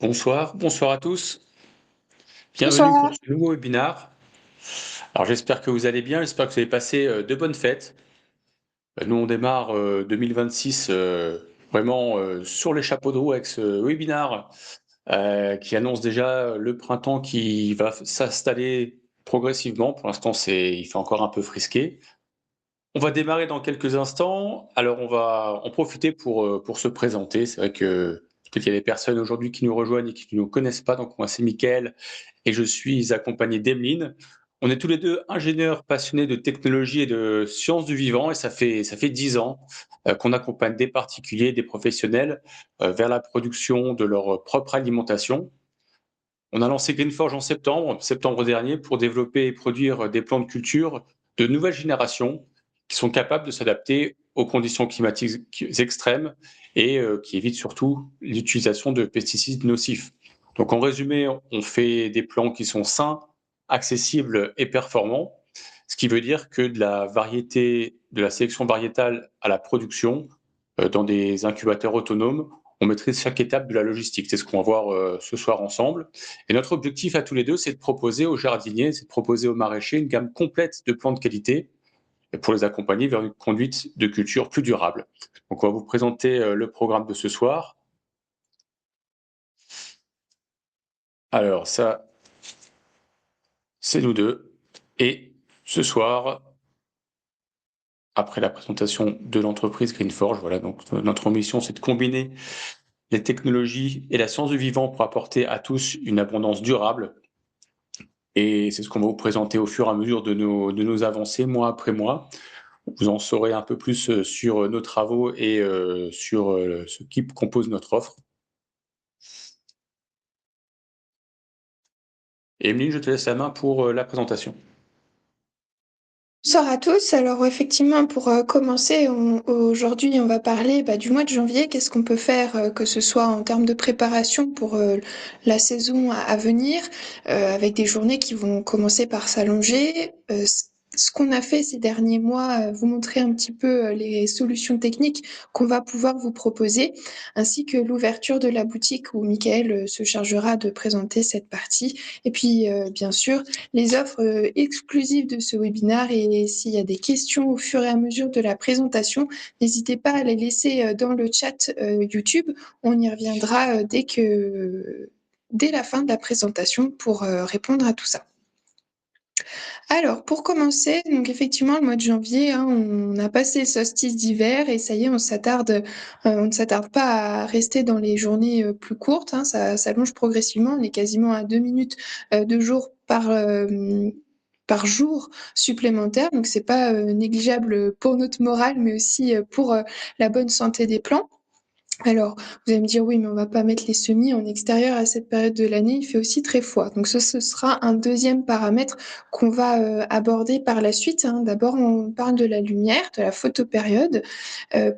Bonsoir à tous. Bienvenue pour Bonsoir. ce nouveau webinaire. Alors j'espère que vous allez bien, j'espère que vous avez passé de bonnes fêtes. Nous on démarre 2026 vraiment sur les chapeaux de roue avec ce webinaire qui annonce déjà le printemps qui va s'installer progressivement. Pour l'instant il fait encore un peu frisqué. On va démarrer dans quelques instants. Alors, on va en profiter pour se présenter. C'est vrai que peut-être qu'il y a des personnes aujourd'hui qui nous rejoignent et qui ne nous connaissent pas. Donc, moi, c'est Mickaël et je suis accompagné d'Emeline. On est tous les deux ingénieurs passionnés de technologie et de sciences du vivant et ça fait 10 ans qu'on accompagne des particuliers, des professionnels vers la production de leur propre alimentation. On a lancé Greenforge en septembre dernier, pour développer et produire des plants de culture de nouvelle génération qui sont capables de s'adapter aux conditions climatiques extrêmes et qui évitent surtout l'utilisation de pesticides nocifs. Donc en résumé, on fait des plants qui sont sains, accessibles et performants, ce qui veut dire que de la variété, de la sélection variétale à la production, dans des incubateurs autonomes, on maîtrise chaque étape de la logistique. C'est ce qu'on va voir ce soir ensemble. Et notre objectif à tous les deux, c'est de proposer aux jardiniers, c'est de proposer aux maraîchers une gamme complète de plantes de qualité pour les accompagner vers une conduite de culture plus durable. Donc on va vous présenter le programme de ce soir. Alors ça, c'est nous deux. Et ce soir, après la présentation de l'entreprise Greenforge, voilà, donc notre mission, c'est de combiner les technologies et la science du vivant pour apporter à tous une abondance durable. Et c'est ce qu'on va vous présenter au fur et à mesure de nos avancées, mois après mois. Vous en saurez un peu plus sur nos travaux et sur ce qui compose notre offre. Et Emeline, je te laisse la main pour la présentation. Bonsoir à tous. Alors effectivement, pour commencer, aujourd'hui, on va parler du mois de janvier. Qu'est-ce qu'on peut faire, que ce soit en termes de préparation pour la saison à venir, avec des journées qui vont commencer par s'allonger. Ce qu'on a fait ces derniers mois, vous montrer un petit peu les solutions techniques qu'on va pouvoir vous proposer, ainsi que l'ouverture de la boutique où Michael se chargera de présenter cette partie. Et puis, bien sûr, les offres exclusives de ce webinaire, et s'il y a des questions au fur et à mesure de la présentation, n'hésitez pas à les laisser dans le chat YouTube. On y reviendra dès la fin de la présentation pour répondre à tout ça. Alors, pour commencer, donc effectivement, le mois de janvier, hein, on a passé le solstice d'hiver et ça y est, on ne s'attarde pas à rester dans les journées plus courtes, hein, ça s'allonge progressivement. On est quasiment à 2 minutes de jour par jour supplémentaire, donc c'est pas négligeable pour notre morale, mais aussi pour la bonne santé des plants. Alors, vous allez me dire, oui, mais on va pas mettre les semis en extérieur à cette période de l'année, il fait aussi très froid. Donc ça, ce sera un deuxième paramètre qu'on va aborder par la suite, hein. D'abord, on parle de la lumière, de la photopériode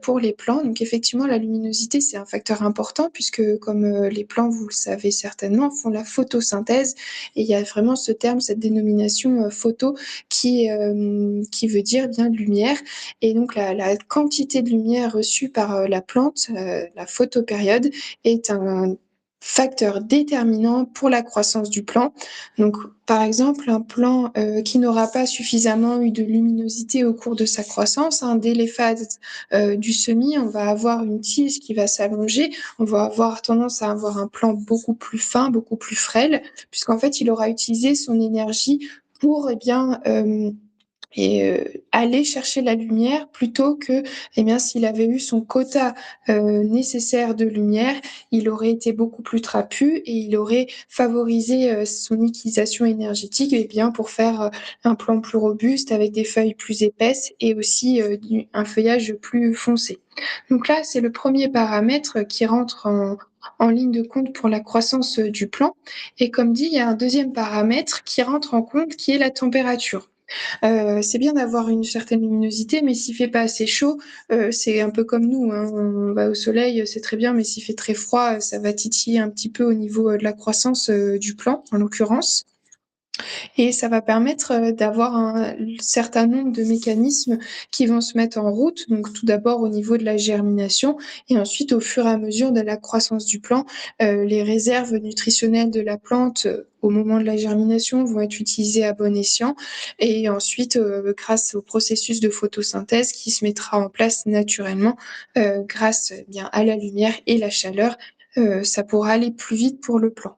pour les plants. Donc effectivement, la luminosité, c'est un facteur important puisque, comme les plants, vous le savez certainement, font la photosynthèse. Et il y a vraiment ce terme, cette dénomination photo qui veut dire bien lumière. Et donc la quantité de lumière reçue par la plante, la photopériode, est un facteur déterminant pour la croissance du plant. Donc, par exemple, un plant qui n'aura pas suffisamment eu de luminosité au cours de sa croissance, hein, dès les phases du semis, on va avoir une tige qui va s'allonger, on va avoir tendance à avoir un plant beaucoup plus fin, beaucoup plus frêle, puisqu'en fait, il aura utilisé son énergie pour aller chercher la lumière plutôt que, s'il avait eu son quota nécessaire de lumière, il aurait été beaucoup plus trapu et il aurait favorisé son utilisation énergétique pour faire un plant plus robuste avec des feuilles plus épaisses et aussi un feuillage plus foncé. Donc là, c'est le premier paramètre qui rentre en ligne de compte pour la croissance du plant. Et comme dit, il y a un deuxième paramètre qui rentre en compte, qui est la température. C'est bien d'avoir une certaine luminosité, mais s'il fait pas assez chaud, c'est un peu comme nous, hein, on va au soleil, c'est très bien, mais s'il fait très froid, ça va titiller un petit peu au niveau de la croissance du plant, en l'occurrence. Et ça va permettre d'avoir un certain nombre de mécanismes qui vont se mettre en route. Donc tout d'abord au niveau de la germination et ensuite au fur et à mesure de la croissance du plant, les réserves nutritionnelles de la plante au moment de la germination vont être utilisées à bon escient et ensuite grâce au processus de photosynthèse qui se mettra en place naturellement grâce bien à la lumière et la chaleur, ça pourra aller plus vite pour le plant.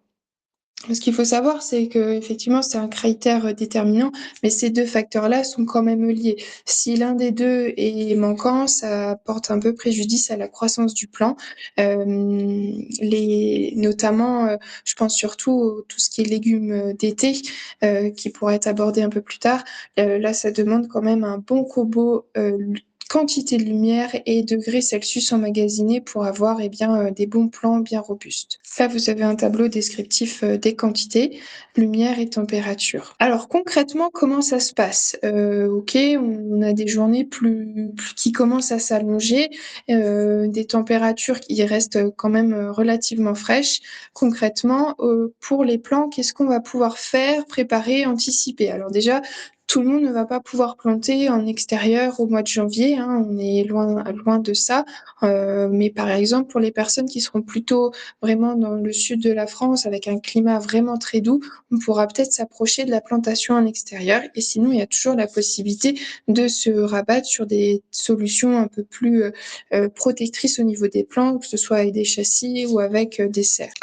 Ce qu'il faut savoir, c'est qu'effectivement, c'est un critère, déterminant, mais ces 2 facteurs-là sont quand même liés. Si l'un des 2 est manquant, ça porte un peu préjudice à la croissance du plant. Les notamment, je pense surtout tout ce qui est légumes, d'été, qui pourrait être abordé un peu plus tard. Là, ça demande quand même un bon combo, quantité de lumière et degrés Celsius emmagasinés pour avoir, eh bien, des bons plants bien robustes. Là, vous avez un tableau descriptif, des quantités, lumière et température. Alors concrètement, comment ça se passe? OK, on a des journées plus qui commencent à s'allonger, des températures qui restent quand même, relativement fraîches. Concrètement, pour les plants, qu'est-ce qu'on va pouvoir faire, préparer, anticiper? Alors déjà, tout le monde ne va pas pouvoir planter en extérieur au mois de janvier, hein, on est loin de ça. Mais par exemple, pour les personnes qui seront plutôt vraiment dans le sud de la France avec un climat vraiment très doux, on pourra peut-être s'approcher de la plantation en extérieur. Et sinon, il y a toujours la possibilité de se rabattre sur des solutions un peu plus protectrices au niveau des plantes, que ce soit avec des châssis ou avec des serres.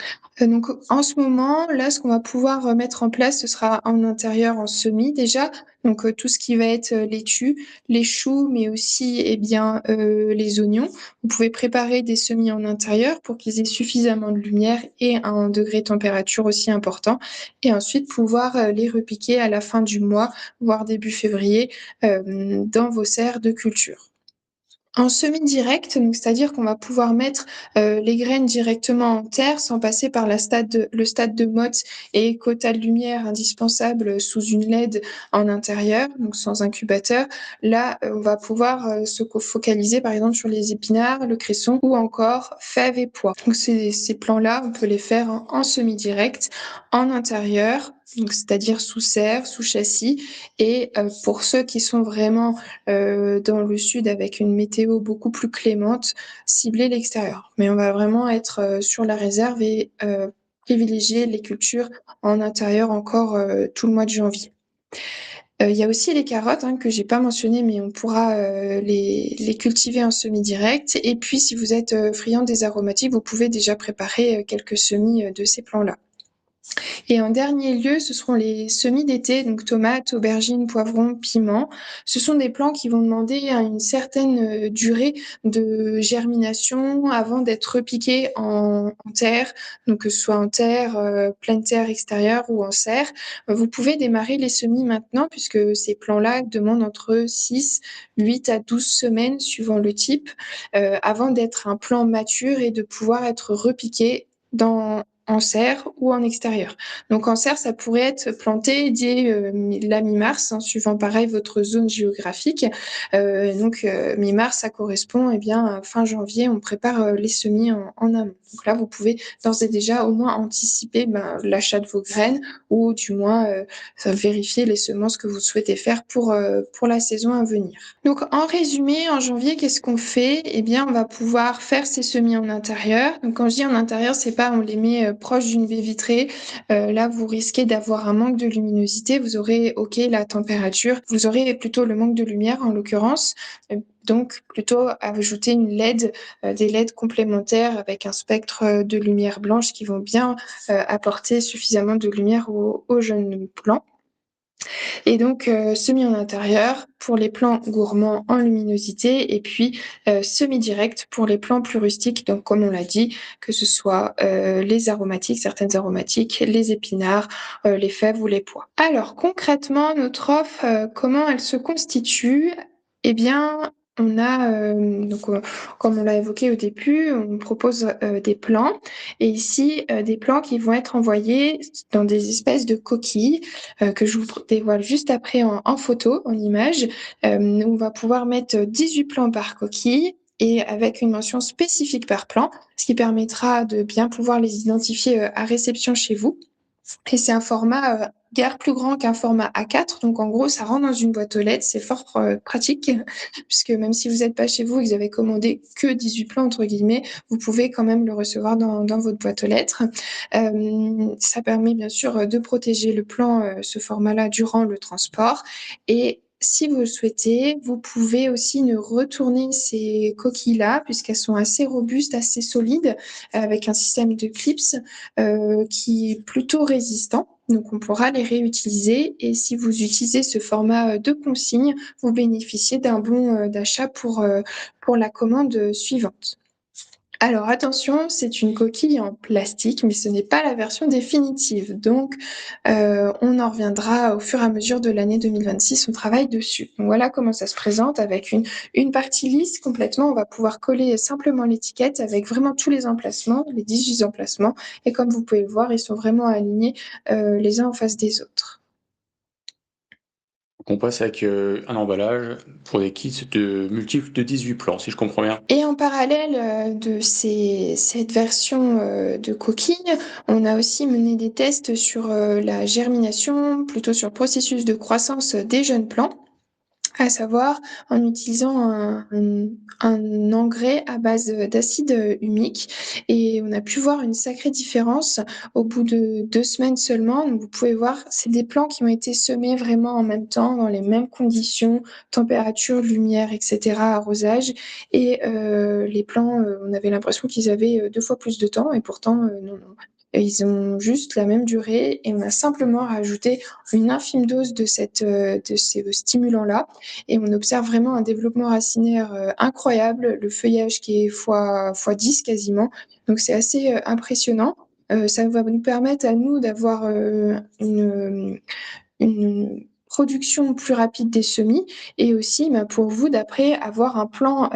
Donc en ce moment, là, ce qu'on va pouvoir mettre en place, ce sera en intérieur en semis déjà. Donc tout ce qui va être laitue, les choux, mais aussi eh bien les oignons. Vous pouvez préparer des semis en intérieur pour qu'ils aient suffisamment de lumière et un degré de température aussi important. Et ensuite pouvoir les repiquer à la fin du mois, voire début février, dans vos serres de culture. En semis direct, donc c'est-à-dire qu'on va pouvoir mettre, les graines directement en terre sans passer par le stade de motte et quota de lumière indispensable sous une LED en intérieur, donc sans incubateur. Là, on va pouvoir, se focaliser par exemple sur les épinards, le cresson ou encore fèves et pois. Donc ces plants-là, on peut les faire en semis direct, en intérieur, donc c'est-à-dire sous serre, sous châssis et pour ceux qui sont vraiment dans le sud avec une météo beaucoup plus clémente, cibler l'extérieur. Mais on va vraiment être sur la réserve et privilégier les cultures en intérieur encore tout le mois de janvier. Il y a aussi les carottes hein, que j'ai pas mentionné, mais on pourra les cultiver en semis direct. Et puis, si vous êtes friand des aromatiques, vous pouvez déjà préparer quelques semis de ces plants-là. Et en dernier lieu, ce seront les semis d'été, donc tomates, aubergines, poivrons, piments. Ce sont des plants qui vont demander une certaine durée de germination avant d'être repiqués en terre, donc que ce soit en terre, pleine terre extérieure ou en serre. Vous pouvez démarrer les semis maintenant puisque ces plants-là demandent entre 6, 8 à 12 semaines suivant le type, avant d'être un plant mature et de pouvoir être repiqué en serre ou en extérieur. Donc en serre, ça pourrait être planté dès la mi-mars, hein, suivant pareil votre zone géographique. Mi-mars, ça correspond eh bien à fin janvier, on prépare les semis en amont. Donc là, vous pouvez d'ores et déjà au moins anticiper l'achat de vos graines ou du moins vérifier les semences que vous souhaitez faire pour la saison à venir. Donc en résumé, en janvier, qu'est-ce qu'on fait? Eh bien, on va pouvoir faire ces semis en intérieur. Donc quand je dis en intérieur, c'est pas on les met proche d'une baie vitrée. Là, vous risquez d'avoir un manque de luminosité. Vous aurez, OK, la température. Vous aurez plutôt le manque de lumière en l'occurrence. Donc plutôt ajouter une LED, des LED complémentaires avec un spectre de lumière blanche qui vont bien apporter suffisamment de lumière aux jeunes plants. Et donc semis en intérieur pour les plants gourmands en luminosité et puis semi-direct pour les plants plus rustiques, donc comme on l'a dit, que ce soit les aromatiques, certaines aromatiques, les épinards, les fèves ou les pois. Alors concrètement, notre offre, comment elle se constitue? Eh bien, on a, comme on l'a évoqué au début, on propose des plants et ici des plants qui vont être envoyés dans des espèces de coquilles que je vous dévoile juste après en photo, en image. On va pouvoir mettre 18 plants par coquille et avec une mention spécifique par plan, ce qui permettra de bien pouvoir les identifier à réception chez vous. Et c'est un format guère plus grand qu'un format A4. Donc en gros, ça rentre dans une boîte aux lettres. C'est fort pratique, puisque même si vous n'êtes pas chez vous et que vous avez commandé que 18 plans, entre guillemets, vous pouvez quand même le recevoir dans votre boîte aux lettres. Ça permet bien sûr de protéger le plan, ce format-là, durant le transport. Et si vous le souhaitez, vous pouvez aussi ne retourner ces coquilles-là, puisqu'elles sont assez robustes, assez solides, avec un système de clips qui est plutôt résistant. Donc, on pourra les réutiliser. Et si vous utilisez ce format de consigne, vous bénéficiez d'un bon d'achat pour la commande suivante. Alors attention, c'est une coquille en plastique, mais ce n'est pas la version définitive. Donc, on en reviendra au fur et à mesure de l'année 2026, on travaille dessus. Donc voilà comment ça se présente avec une partie lisse complètement. On va pouvoir coller simplement l'étiquette avec vraiment tous les emplacements, les 18 emplacements. Et comme vous pouvez le voir, ils sont vraiment alignés les uns en face des autres. Donc on passe avec un emballage pour des kits de multiples de 18 plans, si je comprends bien. Et en parallèle de cette version de coquille, on a aussi mené des tests sur la germination, plutôt sur le processus de croissance des jeunes plants, à savoir en utilisant un engrais à base d'acide humique. Et on a pu voir une sacrée différence au bout de 2 semaines seulement. Donc vous pouvez voir, c'est des plants qui ont été semés vraiment en même temps, dans les mêmes conditions, température, lumière, etc., arrosage. Et les plants, on avait l'impression qu'ils avaient 2 fois plus de temps, et pourtant, non, non. Ils ont juste la même durée et on a simplement rajouté une infime dose de ces stimulants-là et on observe vraiment un développement racinaire incroyable, le feuillage qui est fois 10 quasiment. Donc c'est assez impressionnant. Ça va nous permettre à nous d'avoir une production plus rapide des semis et aussi pour vous d'après avoir un plan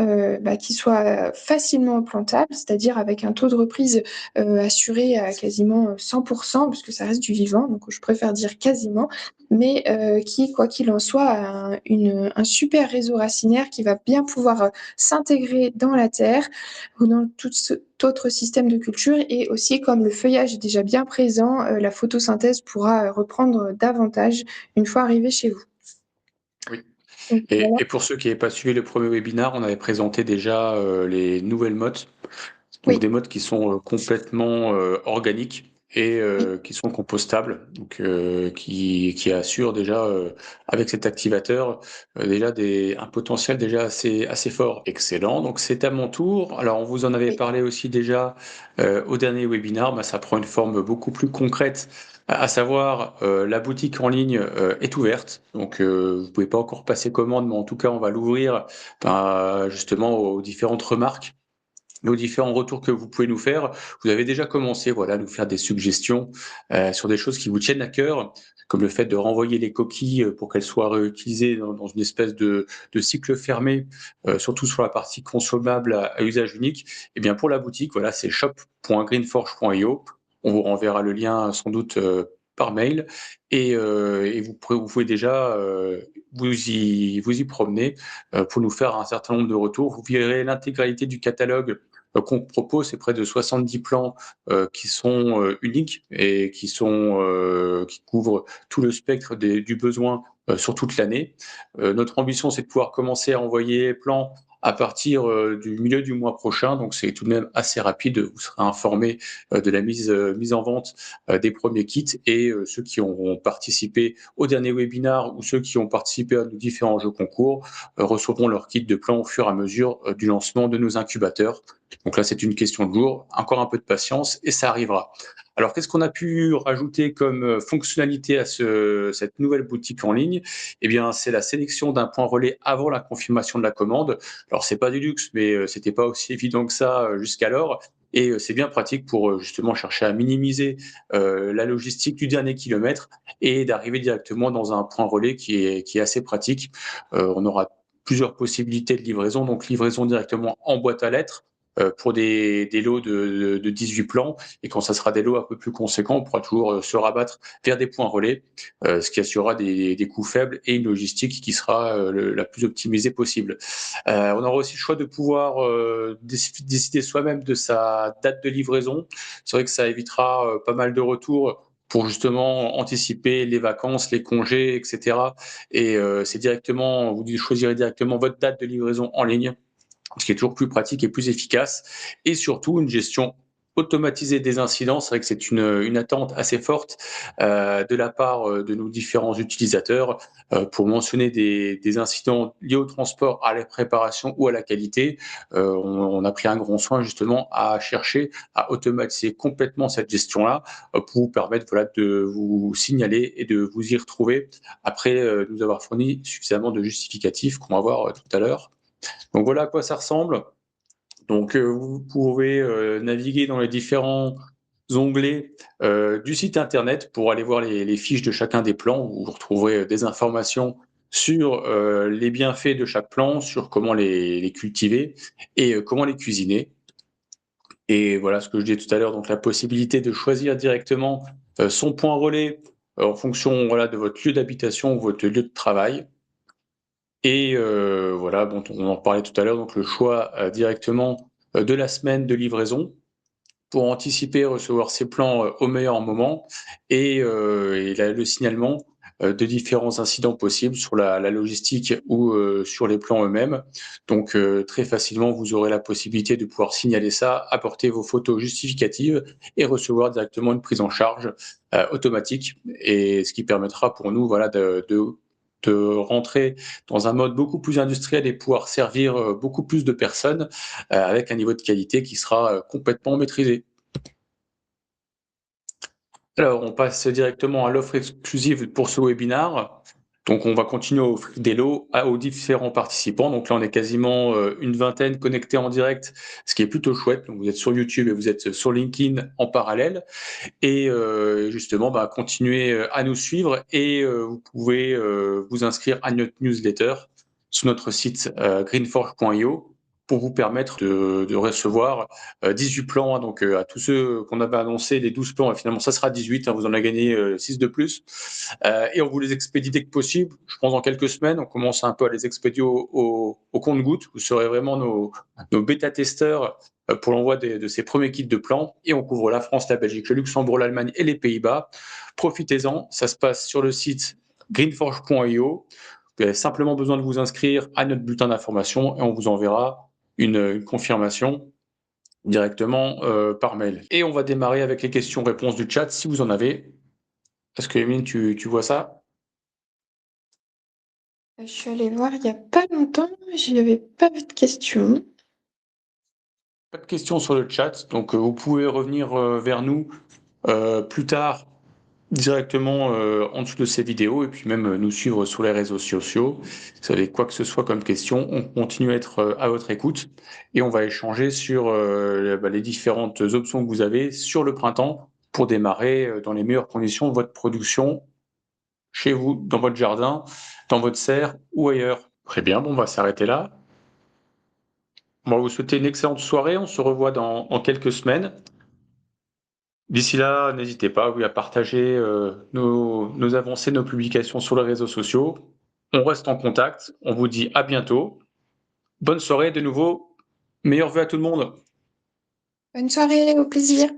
qui soit facilement plantable, c'est-à-dire avec un taux de reprise assuré à quasiment 100%, puisque ça reste du vivant, donc je préfère dire quasiment, mais qui, quoi qu'il en soit, a un super réseau racinaire qui va bien pouvoir s'intégrer dans la terre ou dans tout autre système de culture. Et aussi, comme le feuillage est déjà bien présent, la photosynthèse pourra reprendre davantage une fois arrivé chez vous. Oui. Donc, voilà. Et pour ceux qui n'avaient pas suivi le premier webinaire, on avait présenté déjà les nouvelles mottes, donc Oui, des mottes qui sont complètement organiques et oui, qui sont compostables, donc qui assurent déjà avec cet activateur déjà un potentiel déjà assez fort. Excellent. Donc c'est à mon tour. Alors on vous en avait oui. parlé aussi déjà au dernier webinaire. Bah, ça prend une forme beaucoup plus concrète. À savoir, la boutique en ligne est ouverte, donc vous pouvez pas encore passer commande, mais en tout cas on va l'ouvrir justement aux différentes remarques, nos différents retours que vous pouvez nous faire. Vous avez déjà commencé, voilà, à nous faire des suggestions sur des choses qui vous tiennent à cœur, comme le fait de renvoyer les coquilles pour qu'elles soient réutilisées dans une espèce de cycle fermé, surtout sur la partie consommable à usage unique. Et bien pour la boutique, voilà, c'est shop.greenforge.io. On vous renverra le lien sans doute par mail et vous pouvez déjà vous y promener pour nous faire un certain nombre de retours. Vous verrez l'intégralité du catalogue qu'on propose, c'est près de 70 plans qui sont uniques et qui couvrent tout le spectre du besoin sur toute l'année. Notre ambition, c'est de pouvoir commencer à envoyer les plans à partir du milieu du mois prochain, donc c'est tout de même assez rapide. Vous serez informé de la mise en vente des premiers kits et ceux qui auront participé au dernier webinar ou ceux qui ont participé à nos différents jeux concours recevront leur kit de plans au fur et à mesure du lancement de nos incubateurs. Donc là, c'est une question de jour, encore un peu de patience et ça arrivera. Alors, qu'est-ce qu'on a pu rajouter comme fonctionnalité à cette nouvelle boutique en ligne? Eh bien, c'est la sélection d'un point relais avant la confirmation de la commande. Alors, c'est pas du luxe, mais c'était pas aussi évident que ça jusqu'alors. Et c'est bien pratique pour justement chercher à minimiser la logistique du dernier kilomètre et d'arriver directement dans un point relais qui est assez pratique. On aura plusieurs possibilités de livraison, donc livraison directement en boîte à lettres pour des lots de 18 plans. Et quand ça sera des lots un peu plus conséquents, on pourra toujours se rabattre vers des points relais, ce qui assurera des coûts faibles et une logistique qui sera la plus optimisée possible. On aura aussi le choix de pouvoir décider soi-même de sa date de livraison. C'est vrai que ça évitera pas mal de retours pour justement anticiper les vacances, les congés, et cetera. Et c'est directement, vous choisirez directement votre date de livraison en ligne, ce qui est toujours plus pratique et plus efficace, et surtout une gestion automatisée des incidents. C'est vrai que c'est une attente assez forte de la part de nos différents utilisateurs pour mentionner des incidents liés au transport, à la préparation ou à la qualité. On a pris un grand soin justement à chercher à automatiser complètement cette gestion-là pour vous permettre voilà, de vous signaler et de vous y retrouver après nous avoir fourni suffisamment de justificatifs qu'on va voir tout à l'heure. Donc voilà à quoi ça ressemble. Donc vous pouvez naviguer dans les différents onglets du site internet pour aller voir les fiches de chacun des plans, où vous retrouverez des informations sur les bienfaits de chaque plan, sur comment les cultiver et comment les cuisiner. Et voilà ce que je disais tout à l'heure, donc la possibilité de choisir directement son point relais en fonction voilà, de votre lieu d'habitation ou votre lieu de travail. Et voilà, bon, on en parlait tout à l'heure, donc le choix directement de la semaine de livraison pour anticiper, recevoir ses plans au meilleur moment, et le signalement de différents incidents possibles sur la logistique ou sur les plans eux-mêmes. Donc très facilement, vous aurez la possibilité de pouvoir signaler ça, apporter vos photos justificatives et recevoir directement une prise en charge automatique, et ce qui permettra pour nous voilà, de rentrer dans un mode beaucoup plus industriel et pouvoir servir beaucoup plus de personnes avec un niveau de qualité qui sera complètement maîtrisé. Alors, on passe directement à l'offre exclusive pour ce webinaire. Donc, on va continuer à offrir des lots aux différents participants. Donc là, on est quasiment une vingtaine connectés en direct, ce qui est plutôt chouette. Donc, vous êtes sur YouTube et vous êtes sur LinkedIn en parallèle. Et justement, bah, continuez à nous suivre, et vous pouvez vous inscrire à notre newsletter sur notre site greenforge.io pour vous permettre de recevoir 18 plans. Hein, donc à tous ceux qu'on avait annoncé, les 12 plans, finalement ça sera 18, hein, vous en avez gagné 6 de plus. Et on vous les expédie dès que possible, je pense dans quelques semaines. On commence un peu à les expédier au compte-gouttes. Vous serez vraiment nos bêta-testeurs pour l'envoi de ces premiers kits de plans, et on couvre la France, la Belgique, le Luxembourg, l'Allemagne et les Pays-Bas. Profitez-en, ça se passe sur le site greenforge.io. Vous avez simplement besoin de vous inscrire à notre bulletin d'information et on vous enverra une confirmation directement par mail. Et on va démarrer avec les questions-réponses du chat si vous en avez. Est-ce que Emeline, tu vois ça? Je suis allée voir il n'y a pas longtemps, je n'avais pas vu de questions. Pas de questions sur le chat, donc vous pouvez revenir vers nous plus tard directement en dessous de ces vidéos, et puis même nous suivre sur les réseaux sociaux. Si vous avez quoi que ce soit comme question, on continue à être à votre écoute, et on va échanger sur les différentes options que vous avez sur le printemps pour démarrer dans les meilleures conditions votre production chez vous, dans votre jardin, dans votre serre ou ailleurs. Très bien, bon, on va s'arrêter là. On va vous souhaiter une excellente soirée. On se revoit dans quelques semaines. D'ici là, n'hésitez pas, oui, à partager nos avancées, nos publications sur les réseaux sociaux. On reste en contact. On vous dit à bientôt. Bonne soirée de nouveau. Meilleurs vœux à tout le monde. Bonne soirée, au plaisir.